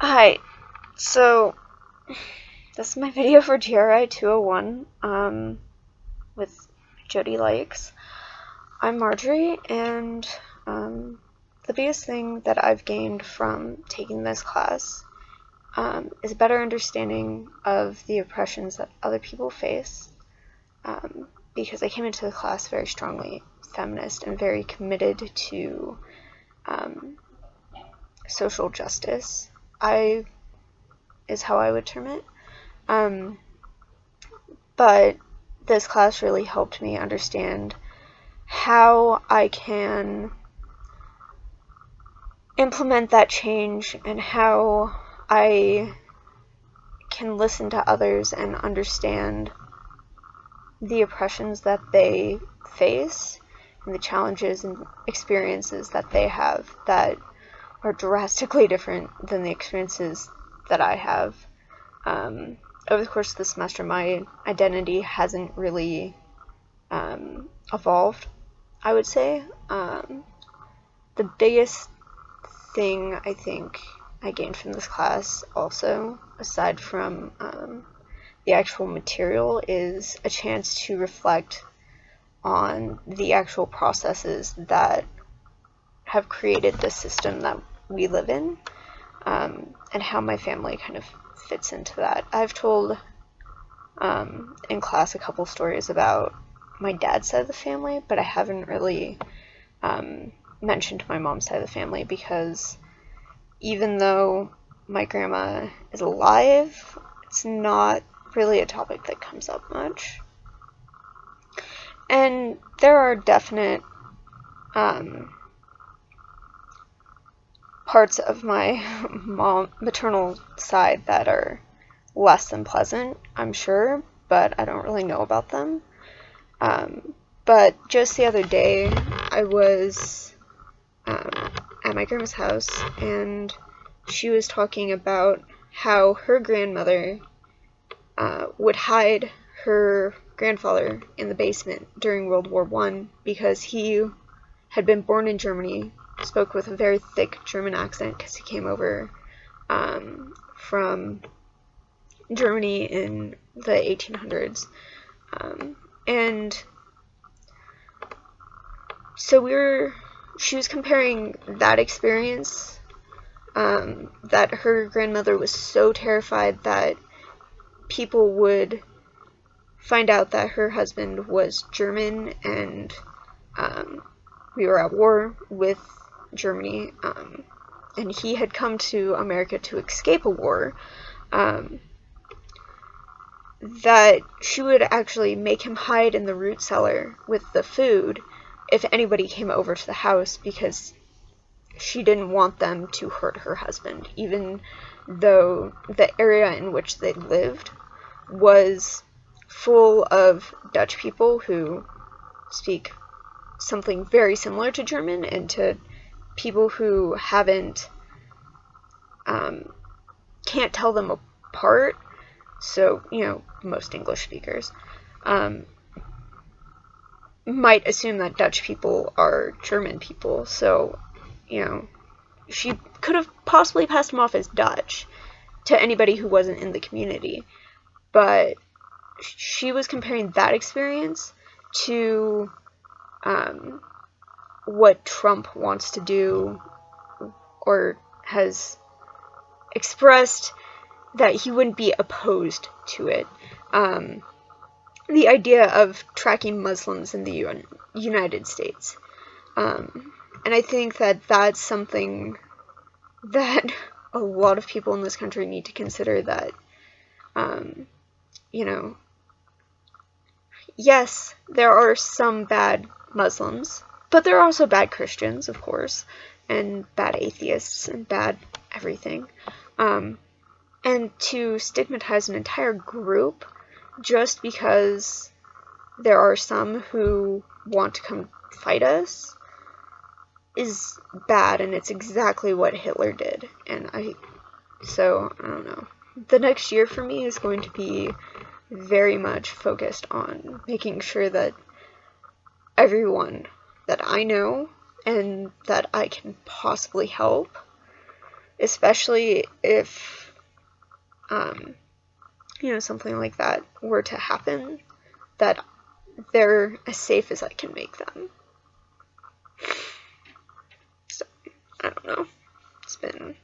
Hi, so this is my video for GRI 201 with Jody Likes. I'm Marjorie, and the biggest thing that I've gained from taking this class is a better understanding of the oppressions that other people face, because I came into the class very strongly feminist and very committed to social justice. Is how I would term it. But this class really helped me understand how I can implement that change and how I can listen to others and understand the oppressions that they face and the challenges and experiences that they have that are drastically different than the experiences that I have. Over the course of the semester, my identity hasn't really evolved, I would say. The biggest thing I think I gained from this class also, aside from the actual material, is a chance to reflect on the actual processes that have created the system that we live in, and how my family kind of fits into that. I've told in class a couple stories about my dad's side of the family, but I haven't really mentioned my mom's side of the family because even though my grandma is alive, it's not really a topic that comes up much. And there are definite parts of my maternal side that are less than pleasant, I'm sure, but I don't really know about them. But just the other day, I was at my grandma's house, and she was talking about how her grandmother would hide her grandfather in the basement during World War I because he had been born in Germany, spoke with a very thick German accent because he came over from Germany in the 1800s. And so she was comparing that experience, that her grandmother was so terrified that people would find out that her husband was German, and we were at war with Germany, and he had come to America to escape a war, that she would actually make him hide in the root cellar with the food if anybody came over to the house, because she didn't want them to hurt her husband, even though the area in which they lived was full of Dutch people who speak something very similar to German, and to people who can't tell them apart. So, most English speakers might assume that Dutch people are German people. So, she could have possibly passed him off as Dutch to anybody who wasn't in the community. But she was comparing that experience to what Trump wants to do, or has expressed that he wouldn't be opposed to it. The idea of tracking Muslims in the United States. And I think that that's something that a lot of people in this country need to consider, that, yes, there are some bad Muslims, but there are also bad Christians, of course, and bad atheists, and bad everything. And to stigmatize an entire group just because there are some who want to come fight us is bad, and it's exactly what Hitler did. And I don't know. The next year for me is going to be very much focused on making sure that everyone that I know and that I can possibly help especially if, something like that were to happen, that they're as safe as I can make them. So, I don't know. It's been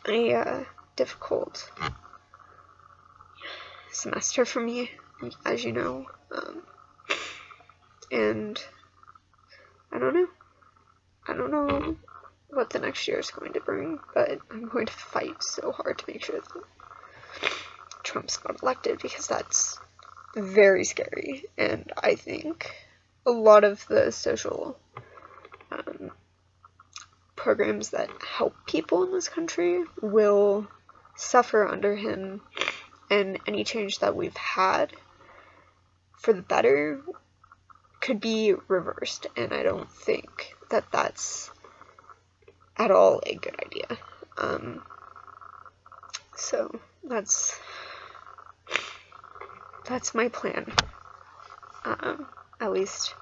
a difficult semester for me, as you know, and I don't know what the next year is going to bring, but I'm going to fight so hard to make sure that Trump's not elected, because that's very scary, and I think a lot of the social programs that help people in this country will suffer under him, and any change that we've had for the better could be reversed, and I don't think that that's at all a good idea. So that's my plan. At least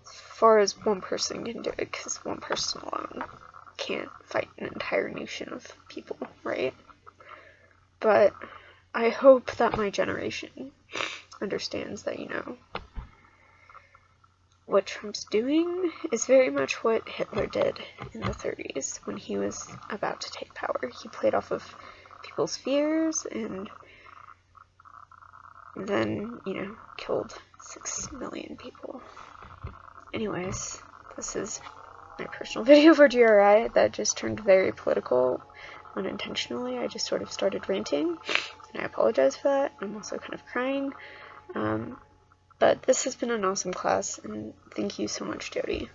as far as one person can do it, because one person alone can't fight an entire nation of people, right? But I hope that my generation understands that, what Trump's doing is very much what Hitler did in the 30s when he was about to take power. He played off of people's fears and then, killed 6 million people. Anyways, this is my personal video for GRI that just turned very political unintentionally. I just sort of started ranting, and I apologize for that. I'm also kind of crying. But this has been an awesome class, and thank you so much, Jody.